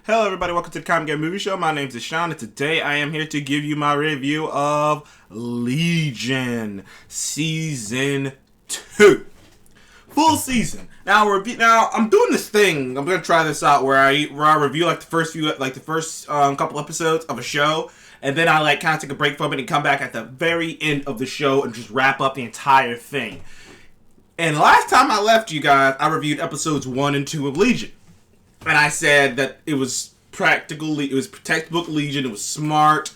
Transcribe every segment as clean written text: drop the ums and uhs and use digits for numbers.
Hello everybody, welcome to the Comic Game Movie Show. My name is Sean and today I am here to give you my review of Legion Season 2. Full season. Now I'm doing this thing. I'm gonna try this out where I review the first couple episodes of a show, and then I kind of take a break from it and come back at the very end of the show and just wrap up the entire thing. And last time I left you guys, I reviewed episodes 1 and 2 of Legion. And I said that it was textbook Legion, it was smart.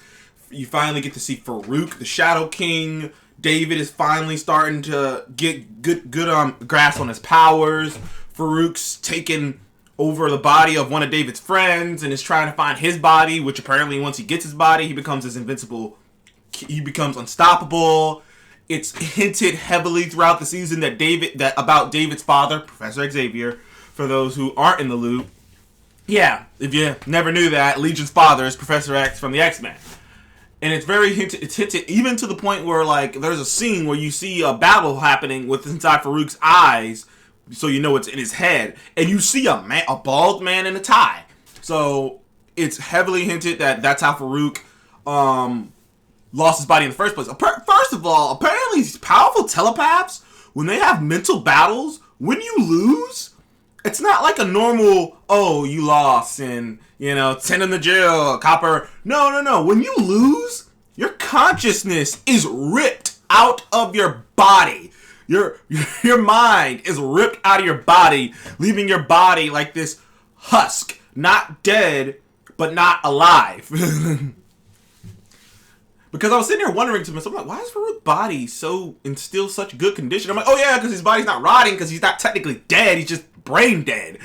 You finally get to see Farouk, the Shadow King. David is finally starting to get good grasp on his powers. Farouk's taken over the body of one of David's friends and is trying to find his body, which apparently once he gets his body, he becomes unstoppable. It's hinted heavily throughout the season about David's father, Professor Xavier, for those who aren't in the loop. Yeah, if you never knew that, Legion's father is Professor X from the X-Men. And it's hinted even to the point where there's a scene where you see a battle happening with inside Farouk's eyes, so you know it's in his head, and you see a bald man in a tie. So it's heavily hinted that that's how Farouk lost his body in the first place. First of all, apparently these powerful telepaths, when they have mental battles, when you lose, it's not like a normal, oh, you lost and, send him to jail, copper. No. When you lose, your consciousness is ripped out of your body. Your mind is ripped out of your body, leaving your body like this husk, not dead, but not alive. Because I was sitting here wondering to myself, why is Farouk's body in still such good condition? I'm like, oh yeah, because his body's not rotting, because he's not technically dead, he's just brain dead.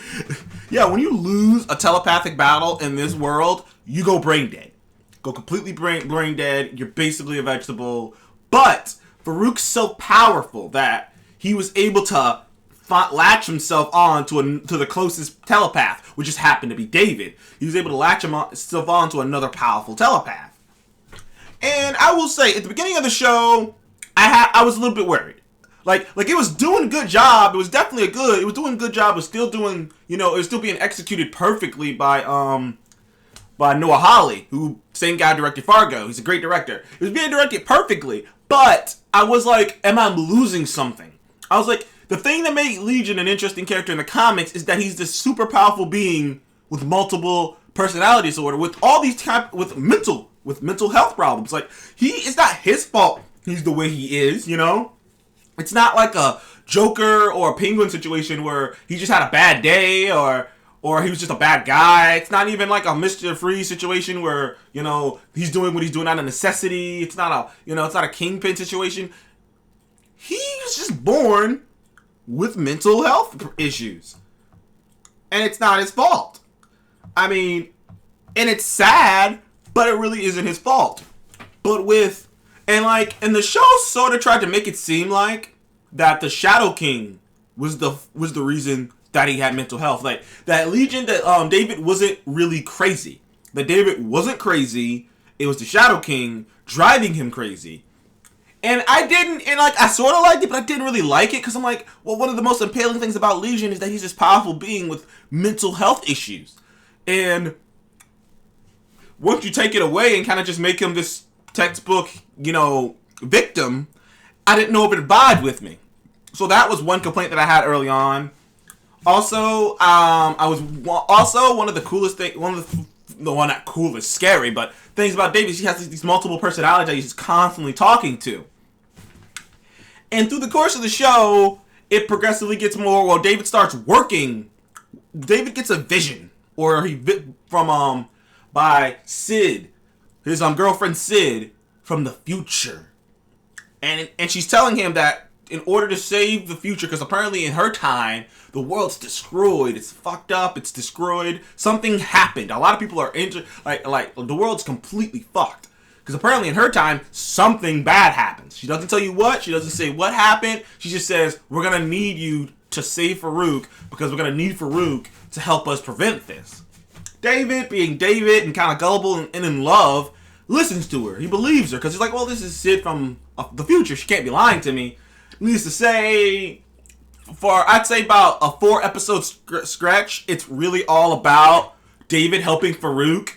Yeah, when you lose a telepathic battle in this world, you go brain dead. Go completely brain dead, you're basically a vegetable. But Farouk's so powerful that he was able to latch himself on to the closest telepath, which just happened to be David. He was able to latch himself on to another powerful telepath. And I will say, at the beginning of the show, I was a little bit worried. Like it was doing a good job. It was definitely it was doing a good job. It was still doing, it was still being executed perfectly by Noah Hawley, who, same guy directed Fargo. He's a great director. It was being directed perfectly, but I was like, am I losing something? I was like, the thing that made Legion an interesting character in the comics is that he's this super powerful being with multiple personality disorder, with all these with mental health problems. It's not his fault he's the way he is, It's not like a Joker or a Penguin situation where he just had a bad day or he was just a bad guy. It's not even like a Mr. Freeze situation where, he's doing what he's doing out of necessity. It's not a Kingpin situation. He was just born with mental health issues. And it's not his fault. And it's sad, but it really isn't his fault. And the show sort of tried to make it seem like that the Shadow King was the reason that he had mental health. That Legion, that David wasn't really crazy. That David wasn't crazy. It was the Shadow King driving him crazy. And I sort of liked it, but I didn't really like it because I'm like, well, one of the most appealing things about Legion is that he's this powerful being with mental health issues. And once you take it away and kind of just make him this textbook, victim, I didn't know if it vibed with me. So that was one complaint that I had early on. Also, one of the coolest things, not coolest, scary, but things about David, he has these multiple personalities that he's constantly talking to. And through the course of the show, it progressively gets more, well, David starts working. David gets a vision, by Sid, his girlfriend Sid, from the future. And she's telling him that in order to save the future, because apparently in her time, the world's destroyed. It's fucked up. It's destroyed. Something happened. A lot of people are the world's completely fucked. Because apparently in her time, something bad happens. She doesn't tell you what. She doesn't say what happened. She just says, we're going to need you to save Farouk because we're going to need Farouk to help us prevent this. David, being David and kind of gullible and in love, listens to her. He believes her because he's like, well, this is Sid from the future. She can't be lying to me. Needless to say, for I'd say about a 4-episode stretch, it's really all about David helping Farouk,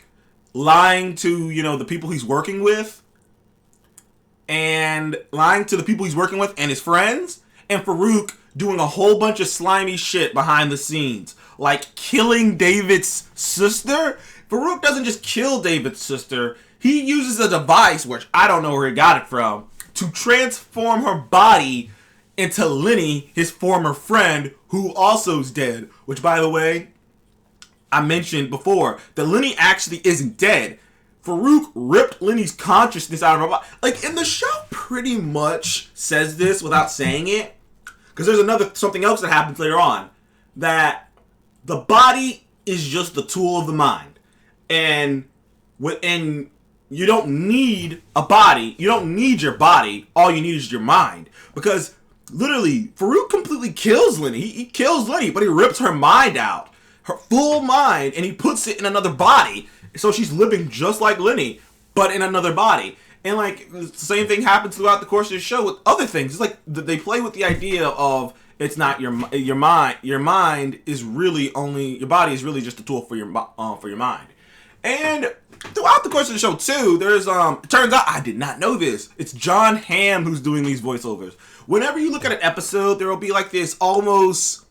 lying to, the people he's working with, and his friends, and Farouk doing a whole bunch of slimy shit behind the scenes, like killing David's sister. Farouk doesn't just kill David's sister, he uses a device, which I don't know where he got it from, to transform her body into Lenny, his former friend, who also is dead. Which, by the way, I mentioned before, that Lenny actually isn't dead. Farouk ripped Lenny's consciousness out of her body. Like, in the show pretty much says this without saying it. Because there's something else that happens later on. That the body is just the tool of the mind. And you don't need a body. You don't need your body. All you need is your mind. Because, literally, Farouk completely kills Lenny. He kills Lenny, but he rips her mind out. Her full mind, and he puts it in another body. So she's living just like Lenny, but in another body. And like the same thing happens throughout the course of the show with other things. It's like they play with the idea of it's not your mind. Your mind is really only your body is really just a tool for your mind. And throughout the course of the show too, there's it turns out I did not know this. It's John Hamm who's doing these voiceovers. Whenever you look at an episode, there will be like this almost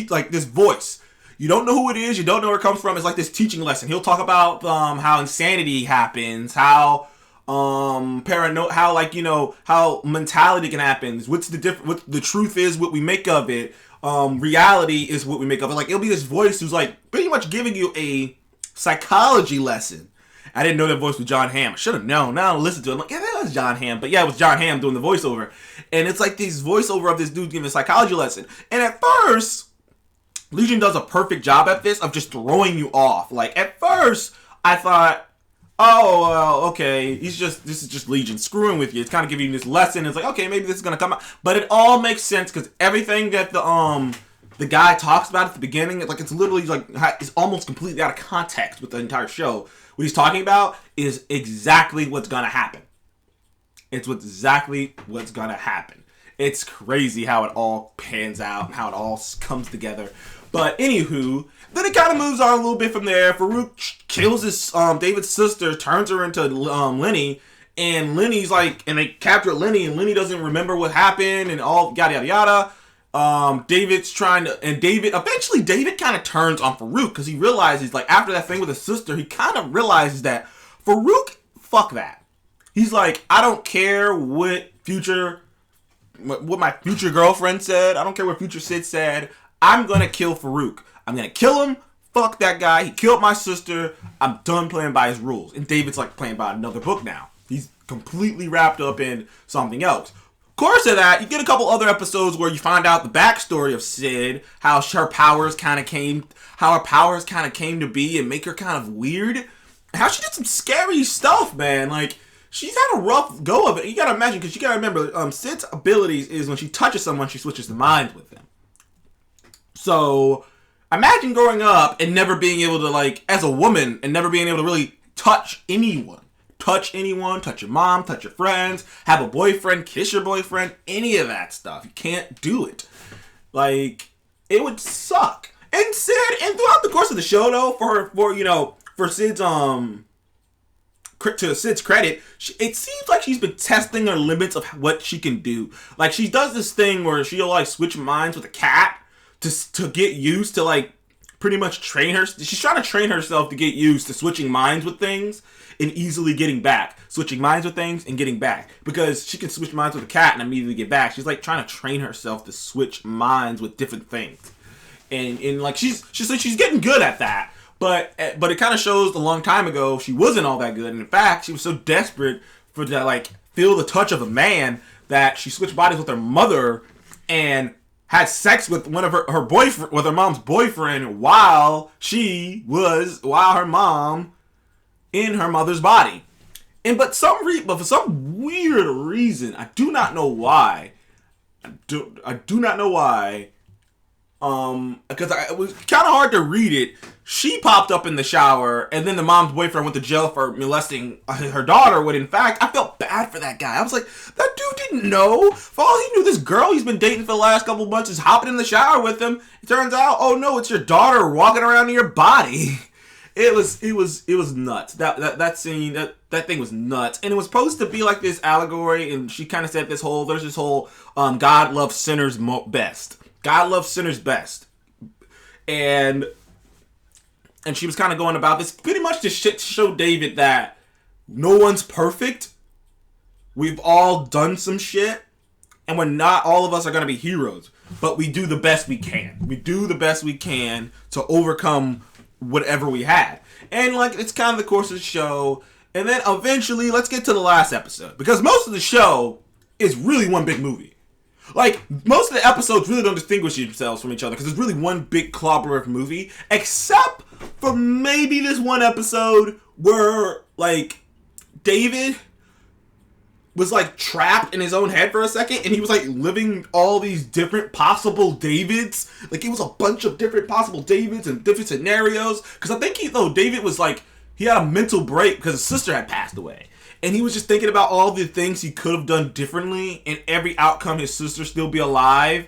like this voice. You don't know who it is. You don't know where it comes from. It's like this teaching lesson. He'll talk about how insanity happens, how paranoia, how mentality can happen. What's the difference? What the truth is, what we make of it. Reality is what we make of it. Like it'll be this voice who's like pretty much giving you a psychology lesson. I didn't know that voice was John Hamm. I should have known. Now I listen to it. I'm like, yeah, that was John Hamm. But yeah, it was John Hamm doing the voiceover. And it's like this voiceover of this dude giving a psychology lesson. And at first, Legion does a perfect job at this of just throwing you off. Like, at first, I thought, oh, well, okay, this is just Legion screwing with you. It's kind of giving you this lesson. It's like, okay, maybe this is going to come out. But it all makes sense because everything that the guy talks about at the beginning, like, it's literally, like, it's almost completely out of context with the entire show. What he's talking about is exactly what's going to happen. It's exactly what's going to happen. It's crazy how it all pans out and how it all comes together. But anywho, then it kind of moves on a little bit from there. Farouk kills his David's sister, turns her into Lenny, and Lenny's like, and they capture Lenny, and Lenny doesn't remember what happened, and all yada yada yada. David's trying to, and eventually David kind of turns on Farouk because he realizes, like, after that thing with his sister, he kind of realizes that Farouk, fuck that. He's like, I don't care what my future girlfriend said. I don't care what future Sid said. I'm going to kill Farouk. I'm going to kill him. Fuck that guy. He killed my sister. I'm done playing by his rules. And David's like playing by another book now. He's completely wrapped up in something else. Of course of that, you get a couple other episodes where you find out the backstory of Sid, how her powers kind of came to be and make her kind of weird. How she did some scary stuff, man. Like, she's had a rough go of it. You gotta imagine, because you gotta remember, Sid's abilities is when she touches someone, she switches the minds with them. So, imagine growing up and never being able to, like, as a woman, and never being able to really touch anyone. Touch anyone, touch your mom, touch your friends, have a boyfriend, kiss your boyfriend, any of that stuff. You can't do it. Like, it would suck. And throughout the course of the show, though, for Sid's, to Sid's credit, it seems like she's been testing her limits of what she can do. Like, she does this thing where she'll, like, switch minds with a cat to get used to, like, pretty much train her. She's trying to train herself to get used to switching minds with things and easily getting back. Switching minds with things and getting back. Because she can switch minds with a cat and immediately get back. She's, like, trying to train herself to switch minds with different things. And like, she's getting good at that. But it kind of shows a long time ago she wasn't all that good. And in fact, she was so desperate for to, like, feel the touch of a man that she switched bodies with her mother and had sex with one of her boyfriend, with her mom's boyfriend, while her mom in her mother's body. And but for some weird reason, I do not know why. Because it was kind of hard to read it. She popped up in the shower, and then the mom's boyfriend went to jail for molesting her daughter, when in fact, I felt bad for that guy. I was like, that dude didn't know. For all he knew, this girl he's been dating for the last couple of months is hopping in the shower with him. It turns out, oh no, it's your daughter walking around in your body. It was nuts. That scene, that thing was nuts. And it was supposed to be like this allegory, and she kind of said there's this whole God loves sinners best. God loves sinners best. And she was kind of going about this pretty much to show David that no one's perfect. We've all done some shit, and we're not all of us are going to be heroes, but we do the best we can. We do the best we can to overcome whatever we had. And like, it's kind of the course of the show. And then eventually, let's get to the last episode, because most of the show is really one big movie. Like, most of the episodes really don't distinguish themselves from each other, because it's really one big clobber of movie, except for maybe this one episode where, like, David was, like, trapped in his own head for a second, and he was, like, living all these different possible Davids. Like, it was a bunch of different possible Davids and different scenarios, because I think David was, like, he had a mental break because his sister had passed away. And he was just thinking about all the things he could have done differently, and every outcome, his sister still be alive,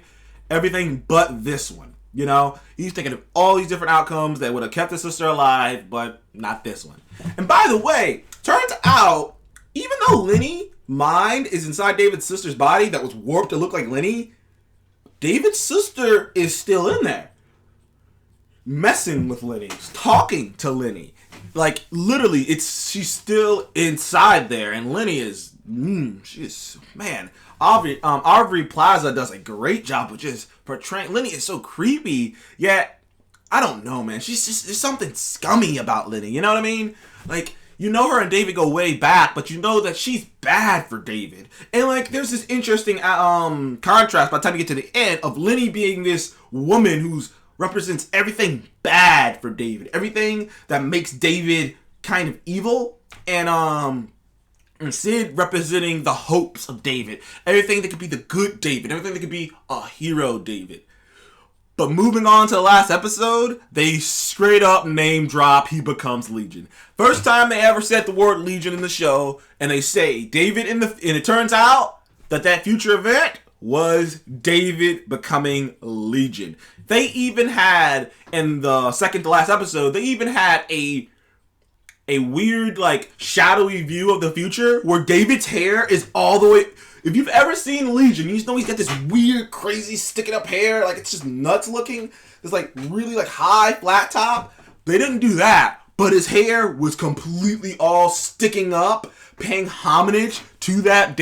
everything but this one, you know? He's thinking of all these different outcomes that would have kept his sister alive, but not this one. And by the way, turns out, even though Lenny's mind is inside David's sister's body that was warped to look like Lenny, David's sister is still in there. Messing with Lenny, talking to Lenny. Like, literally, she's still inside there, and Lenny is, Aubrey Plaza does a great job of just portraying, Lenny is so creepy, yet, I don't know, man, she's just, there's something scummy about Lenny, you know what I mean? Like, you know her and David go way back, but you know that she's bad for David. And, like, there's this interesting, contrast by the time you get to the end of Lenny being this woman who's represents everything bad for David. Everything that makes David kind of evil. And Sid representing the hopes of David. Everything that could be the good David. Everything that could be a hero David. But moving on to the last episode, they straight up name drop he becomes Legion. First time they ever said the word Legion in the show. And they say David and it turns out that future event was David becoming Legion. They even had, in the second to last episode, they even had a weird, like, shadowy view of the future where David's hair is all the way... If you've ever seen Legion, you just know he's got this weird, crazy, sticking up hair. Like, it's just nuts looking. It's, like, really, like, high, flat top. They didn't do that, but his hair was completely all sticking up, paying homage to that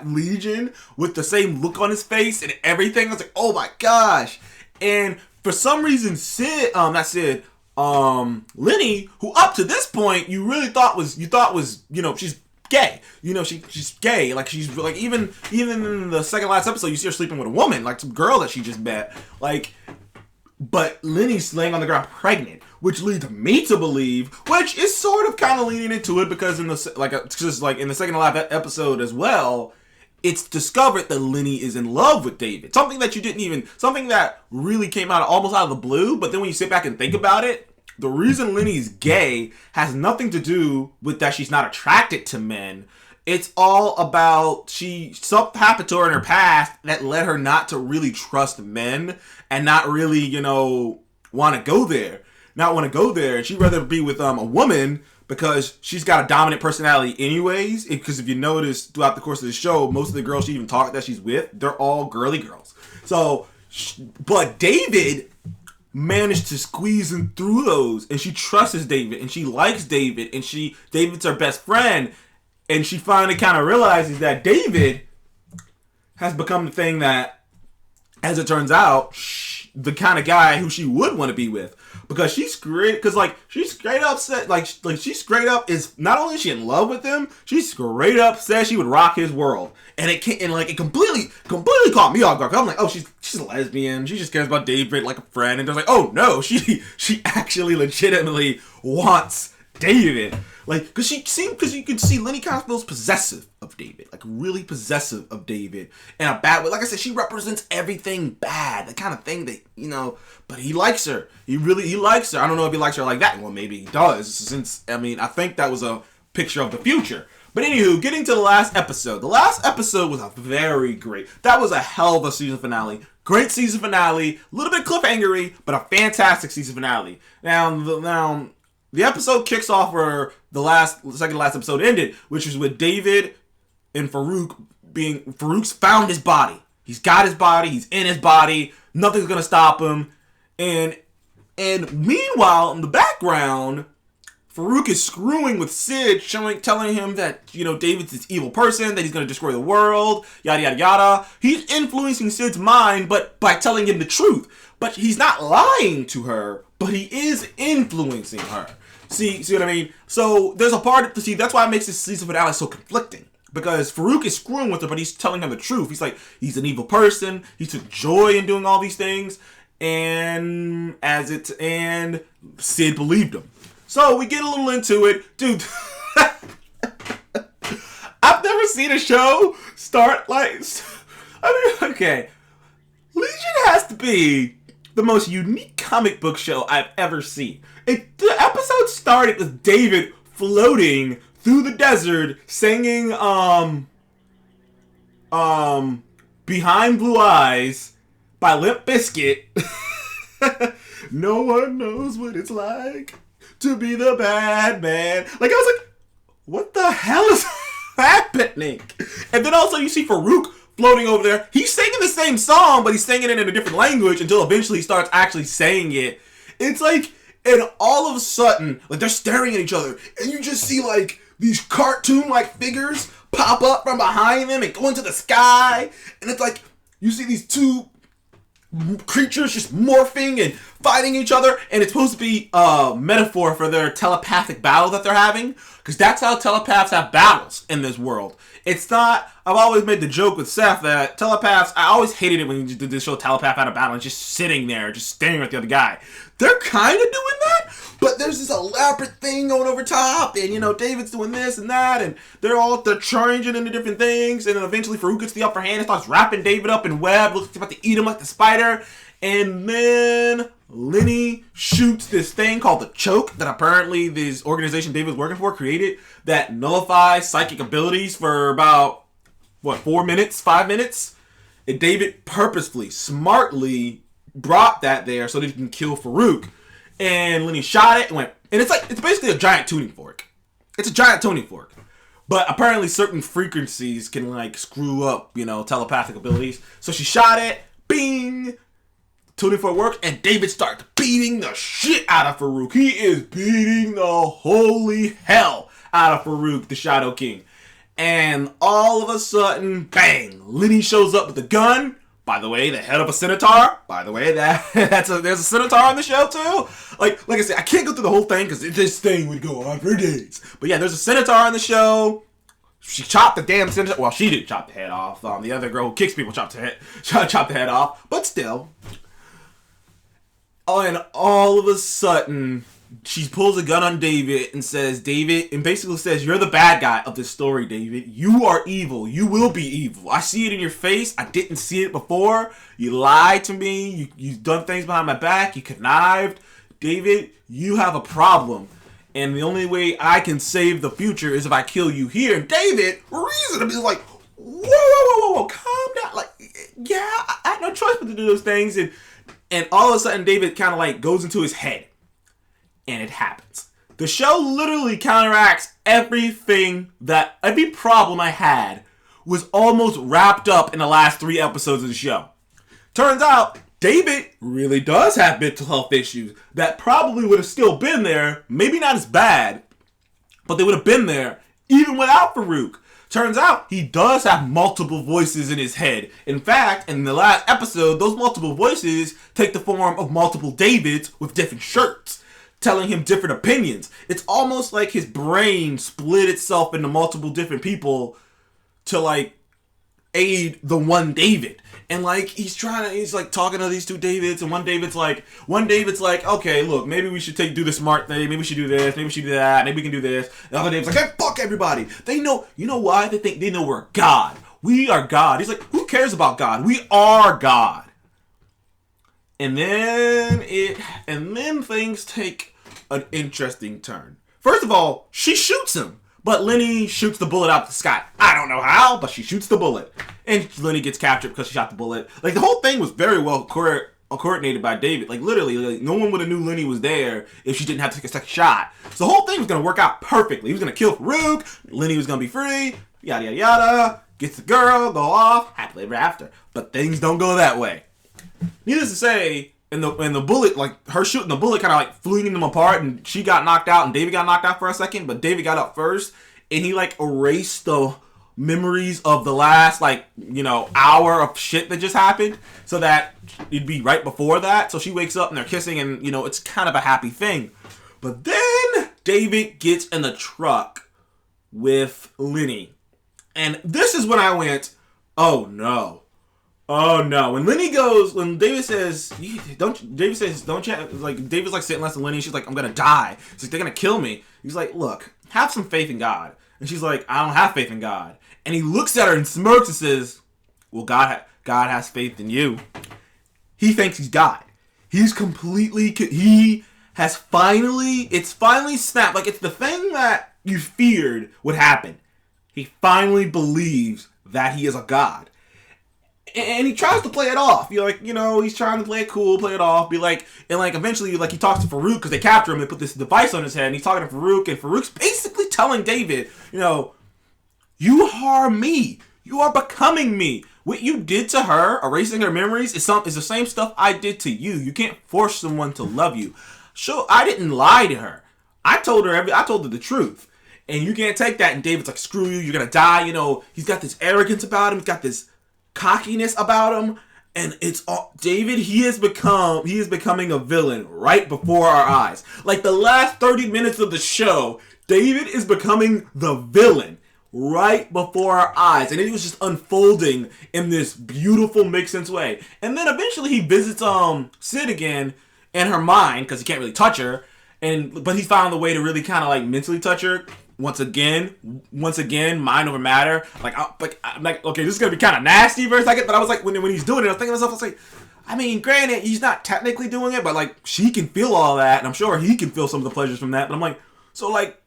Legion with the same look on his face and everything. I was like, oh my gosh. And for some reason, Lenny, who up to this point you really thought was, you know, she's gay. You know, she's gay. Like, she's like, even in the second last episode, you see her sleeping with a woman, like some girl that she just met. Like, but Lenny's laying on the ground pregnant, which leads me to believe, which is sort of kind of leaning into it, because in the second to last episode as well, it's discovered that Lenny is in love with David. Something that really came almost out of the blue, but then when you sit back and think about it, the reason Lenny's gay has nothing to do with that she's not attracted to men. It's all about something happened to her in her past that led her not to really trust men and not really, you know, want to go there. And she'd rather be with a woman because she's got a dominant personality anyways. Because if you notice throughout the course of the show, most of the girls she even talked that she's with, they're all girly girls. So, but David managed to squeeze in through those, and she trusts David, and she likes David, and David's her best friend, and she finally kind of realizes that David has become the thing that, as it turns out, the kind of guy who she would want to be with. Because she's straight up said, she straight up is, not only is she in love with him, she straight up says she would rock his world. And it completely caught me off guard. I'm like, oh, she's a lesbian. She just cares about David like a friend. And they're like, oh no, she actually legitimately wants David. Like, because you can see Lenny kind of feels possessive of David, like really possessive of David in a bad way. Like I said, she represents everything bad, the kind of thing that, you know, but he likes her. He likes her. I don't know if he likes her like that. Well, maybe he does, since, I mean, I think that was a picture of the future. But anywho, getting to the last episode. The last episode was that was a hell of a season finale. Great season finale, a little bit cliffhangery, but a fantastic season finale. Now the episode kicks off where the second to last episode ended, which was with David and Farouk's found his body. He's got his body. He's in his body. Nothing's gonna stop him. And meanwhile, in the background, Farouk is screwing with Sid, telling him that, David's this evil person, that he's going to destroy the world, yada, yada, yada. He's influencing Sid's mind, but by telling him the truth. But he's not lying to her, but he is influencing her. See what I mean? So there's a part, that's why it makes this season finale so conflicting. Because Farouk is screwing with her, but he's telling her the truth. He's like, he's an evil person. He took joy in doing all these things. And Sid believed him. So we get a little into it. Dude, I've never seen a show start okay. Legion has to be the most unique comic book show I've ever seen. The episode started with David floating through the desert singing Behind Blue Eyes by Limp Bizkit. No one knows what it's like to be the bad man. I was like, what the hell is happening? And then also you see Farouk floating over there. He's singing the same song, but he's singing it in a different language until eventually he starts actually saying it. It's like, and all of a sudden, they're staring at each other, and you just see these cartoon-like figures pop up from behind them and go into the sky, and it's like you see these two creatures just morphing and fighting each other, and it's supposed to be a metaphor for their telepathic battle that they're having, because that's how telepaths have battles in this world. It's not, I've always made the joke with Seth that telepaths, I always hated it when you did this show Telepath Out of Battle and just sitting there, just staring at the other guy. They're kind of doing that, but there's this elaborate thing going over top, and David's doing this and that, and they're charging into different things, and then eventually Farouk gets the upper hand and starts wrapping David up in web, looks about to eat him like the spider, and then Lenny shoots this thing called the Choke that apparently this organization David's working for created that nullifies psychic abilities for about, 5 minutes? And David purposefully, smartly brought that there so that he can kill Farouk. And Lenny shot it and went, and it's basically a giant tuning fork. It's a giant tuning fork. But apparently certain frequencies can screw up, telepathic abilities. So she shot it, bing! Tuning fork works, and David starts beating the shit out of Farouk. He is beating the holy hell out of Farouk, the Shadow King. And all of a sudden, bang! Lenny shows up with a gun. By the way, the head of a centaur. By the way, there's a centaur on the show too. Like I said, I can't go through the whole thing because this thing would go on for days. But yeah, there's a centaur on the show. She chopped the damn centaur. Well, she didn't chop the head off. The other girl who kicks people chopped the head off. But still. Oh, and all of a sudden, she pulls a gun on David and basically says, you're the bad guy of this story, David. You are evil. You will be evil. I see it in your face. I didn't see it before. You lied to me. You've done things behind my back. You connived. David, you have a problem. And the only way I can save the future is if I kill you here. And David, reasonably, is like, whoa, calm down. Yeah, I had no choice but to do those things. And all of a sudden, David kind of goes into his head. And it happens. The show literally counteracts every problem I had was almost wrapped up in the last 3 episodes of the show. Turns out, David really does have mental health issues that probably would have still been there, maybe not as bad, but they would have been there even without Farouk. Turns out, he does have multiple voices in his head. In fact, in the last episode, those multiple voices take the form of multiple Davids with different shirts, telling him different opinions. It's almost like his brain split itself into multiple different people to aid the one David. And he's talking to these 2 Davids, and one David's like, okay, look, maybe we should do the smart thing, maybe we should do this, maybe we should do that, maybe we can do this. The other David's like, hey, fuck everybody. They know, you know why? They think they know we're God. We are God. He's like, who cares about God? We are God. And then things take an interesting turn. First of all, she shoots him, but Lenny shoots the bullet out the sky. I don't know how, but she shoots the bullet. And Lenny gets captured because she shot the bullet. Like, the whole thing was very well coordinated by David. Like, literally, like, no one would have knew Lenny was there if she didn't have to take a second shot. So the whole thing was going to work out perfectly. He was going to kill Farouk. Lenny was going to be free. Yada, yada, yada. Gets the girl, go off. Happily ever after. But things don't go that way. Needless to say, and the bullet, like, her shooting the bullet kind of, like, flinging them apart. And she got knocked out. And David got knocked out for a second. But David got up first. And he, like, erased the memories of the last, like, you know, hour of shit that just happened, so that it'd be right before that. So she wakes up and they're kissing, and, you know, it's kind of a happy thing. But then David gets in the truck with Lenny, and this is when I went, oh no, oh no. When David says, don't you, like, David's like sitting next to Lenny, she's like, I'm gonna die. She's like, they're gonna kill me. He's like, look, have some faith in God. And she's like, I don't have faith in God. And he looks at her and smirks and says, well, God has faith in you. He thinks he's God. It's finally snapped. Like, it's the thing that you feared would happen. He finally believes that he is a God. And he tries to play it off. You're like, you know, he's trying to play it cool, play it off, be like, and like eventually, like, he talks to Farouk because they capture him. They put this device on his head, and he's talking to Farouk, and Farouk's basically telling David, you know, you harm me. You are becoming me. What you did to her, erasing her memories, is the same stuff I did to you. You can't force someone to love you. Sure, I didn't lie to her. I told her the truth. And you can't take that. And David's like, screw you, you're gonna die. You know, he's got this arrogance about him. He's got this cockiness about him. And it's all David, he is becoming a villain right before our eyes. Like, the last 30 minutes of the show, David is becoming the villain right before our eyes, and it was just unfolding in this beautiful, make sense way. And then eventually he visits Sid again in her mind, because he can't really touch her, but he found a way to really kind of like mentally touch her once again, mind over matter. I'm like, okay, this is gonna be kind of nasty for a second, but I was like, when he's doing it, I was thinking to myself, I was like, I mean, granted, he's not technically doing it, but like, she can feel all that, and I'm sure he can feel some of the pleasures from that. But I'm like, so like,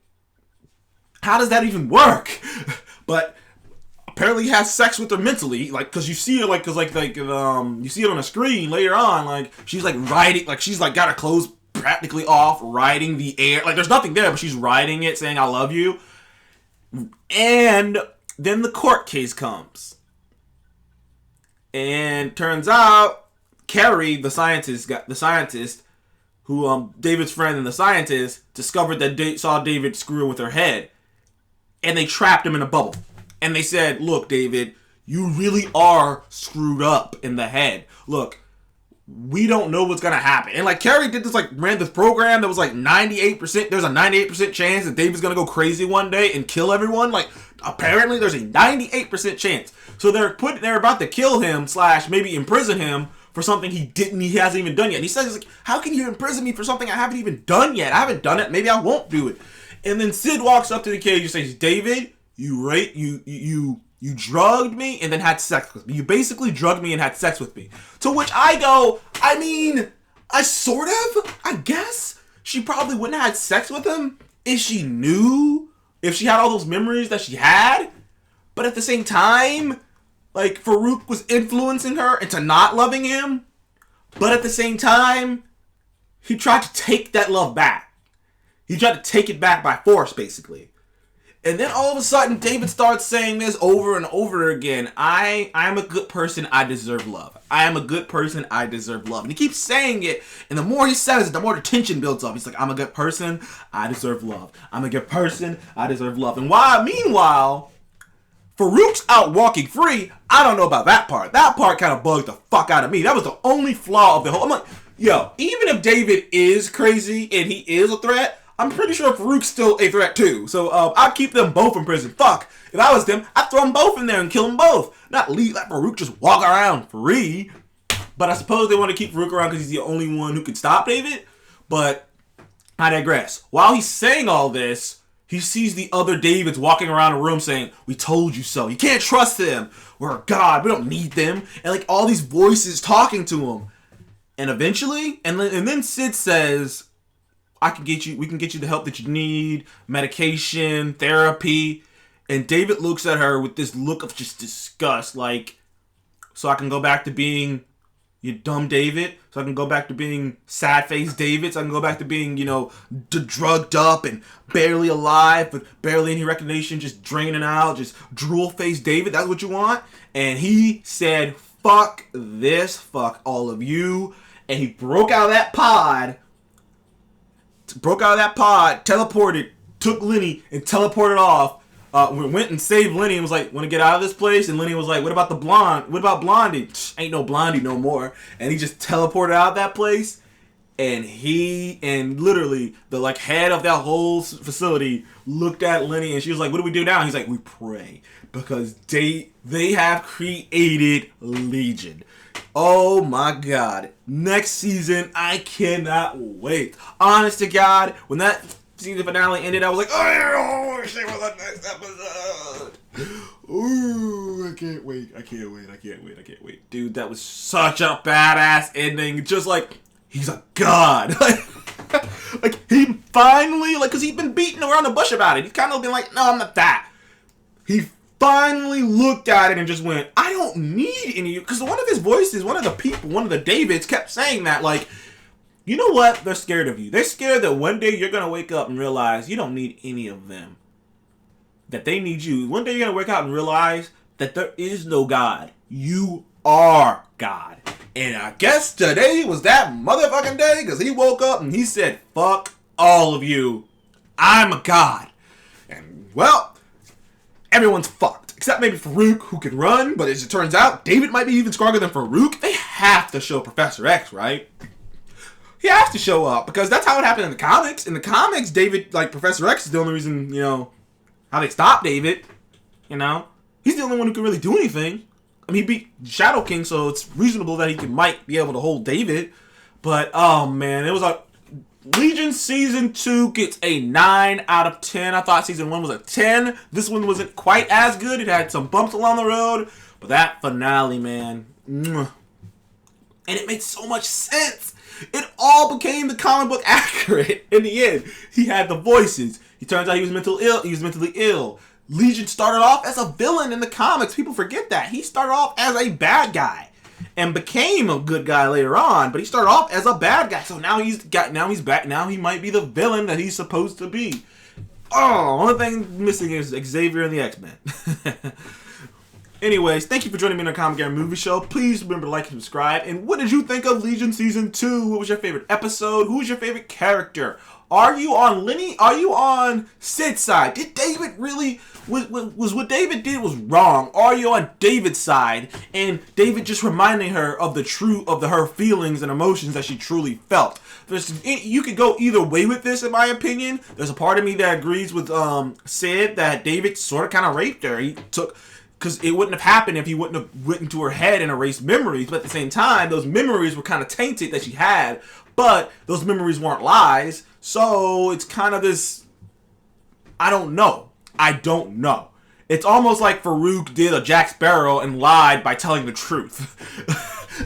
how does that even work? But apparently he has sex with her mentally, like, because you see her, like, you see it on the screen later on, like, she's like riding, like, she's like got her clothes practically off, riding the air, like, there's nothing there, but she's riding it, saying I love you. And then the court case comes, and turns out Carrie, the scientist who David's friend and the scientist discovered that saw David screwing with her head. And they trapped him in a bubble. And they said, look, David, you really are screwed up in the head. Look, we don't know what's going to happen. And like, Carrie ran this program that was like 98%. There's a 98% chance that David's going to go crazy one day and kill everyone. Like, apparently there's a 98% chance. So they're about to kill him / maybe imprison him for something he hasn't even done yet. And he says, like, how can you imprison me for something I haven't even done yet? I haven't done it. Maybe I won't do it. And then Sid walks up to the cage and says, David, you drugged me and then had sex with me. You basically drugged me and had sex with me. To which I go, I mean, I guess she probably wouldn't have had sex with him if she had all those memories that she had. But at the same time, like, Farouk was influencing her into not loving him. But at the same time, he tried to take that love back. He tried to take it back by force, basically. And then all of a sudden, David starts saying this over and over again. I'm a good person, I deserve love. I am a good person, I deserve love. And he keeps saying it, and the more he says it, the more the tension builds up. He's like, I'm a good person, I deserve love. I'm a good person, I deserve love. And meanwhile, Farouk's out walking free. I don't know about that part. That part kind of bugged the fuck out of me. That was the only flaw of the whole... I'm like, yo, even if David is crazy and he is a threat, I'm pretty sure Farouk's still a threat too. So I'd keep them both in prison. Fuck. If I was them, I'd throw them both in there and kill them both. Not let Farouk just walk around free. But I suppose they want to keep Farouk around because he's the only one who could stop David. But I digress. While he's saying all this, he sees the other Davids walking around the room saying, we told you so. You can't trust them. We're a god. We don't need them. And like all these voices talking to him. And eventually, and then Sid says, we can get you the help that you need, medication, therapy. And David looks at her with this look of just disgust, like, so I can go back to being you dumb David, so I can go back to being sad-faced David, so I can go back to being, drugged up and barely alive, but barely any recognition, just draining out, just drool-faced David. That's what you want? And he said, fuck this, fuck all of you. And he broke out of that pod, teleported, took Lenny, and teleported off. Went and saved Lenny and was like, want to get out of this place? And Lenny was like, what about the blonde? What about Blondie? Ain't no Blondie no more. And he just teleported out of that place. And literally the head of that whole facility looked at Lenny and she was like, what do we do now? And he's like, we pray. Because they have created Legion. Oh my God. Next season, I cannot wait. Honest to God, when that season finale ended, I was like, oh, I wish was the next episode. Ooh, I can't wait. Dude, that was such a badass ending. Just like, he's a god. He finally, because he'd been beating around the bush about it. He's kind of been like, no, I'm not that. He finally looked at it and just went, I don't need any of you. Because one of his voices, one of the Davids kept saying that, you know what? They're scared of you. They're scared that one day you're going to wake up and realize you don't need any of them. That they need you. One day you're going to wake up and realize that there is no God. You are God. And I guess today was that motherfucking day because he woke up and he said, fuck all of you. I'm a God. And, well, everyone's fucked. Except maybe Farouk, who can run. But as it turns out, David might be even stronger than Farouk. They have to show Professor X, right? He has to show up because that's how it happened in the comics. In the comics, David, Professor X is the only reason, how they stopped David. He's the only one who can really do anything. I mean, he beat Shadow King, so it's reasonable that he might be able to hold David. But, oh man, it was Legion Season 2 gets a 9 out of 10. I thought Season 1 was a 10. This one wasn't quite as good. It had some bumps along the road. But that finale, man. And it made so much sense. It all became the comic book accurate in the end. He had the voices. He turns out he was mentally ill. Legion started off as a villain in the comics. People forget that. He started off as a bad guy and became a good guy later on, but he started off as a bad guy. So now he's back. Now he might be the villain that he's supposed to be. Oh, only thing missing is Xavier and the X-Men. Anyways, thank you for joining me on the Comic Game Movie Show. Please remember to like and subscribe. And what did you think of Legion Season 2? What was your favorite episode? Who was your favorite character? Are you on Lenny? Are you on Sid's side? Did David really... Was what David did was wrong? Are you on David's side? And David just reminding her of her feelings and emotions that she truly felt. You could go either way with this, in my opinion. There's a part of me that agrees with Sid that David sort of kind of raped her. Because it wouldn't have happened if he wouldn't have went into her head and erased memories. But at the same time, those memories were kind of tainted that she had. But those memories weren't lies. So it's kind of this... I don't know. It's almost like Farouk did a Jack Sparrow and lied by telling the truth.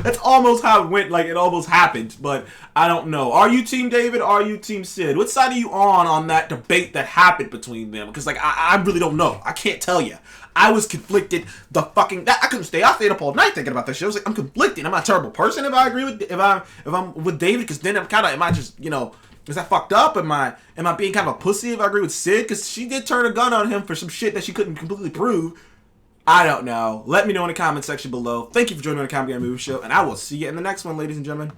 That's almost how it went. It almost happened. But I don't know. Are you Team David? Are you Team Sid? What side are you on that debate that happened between them? Because I really don't know. I can't tell you. I was conflicted. I couldn't stay. I stayed up all night thinking about this shit. I was like, I'm conflicted. I'm not a terrible person if I agree with if I'm with David. Because then am I just is that fucked up? Am I being kind of a pussy if I agree with Sid? Because she did turn a gun on him for some shit that she couldn't completely prove. I don't know. Let me know in the comment section below. Thank you for joining me on the Comic Game Movie Show, and I will see you in the next one, ladies and gentlemen.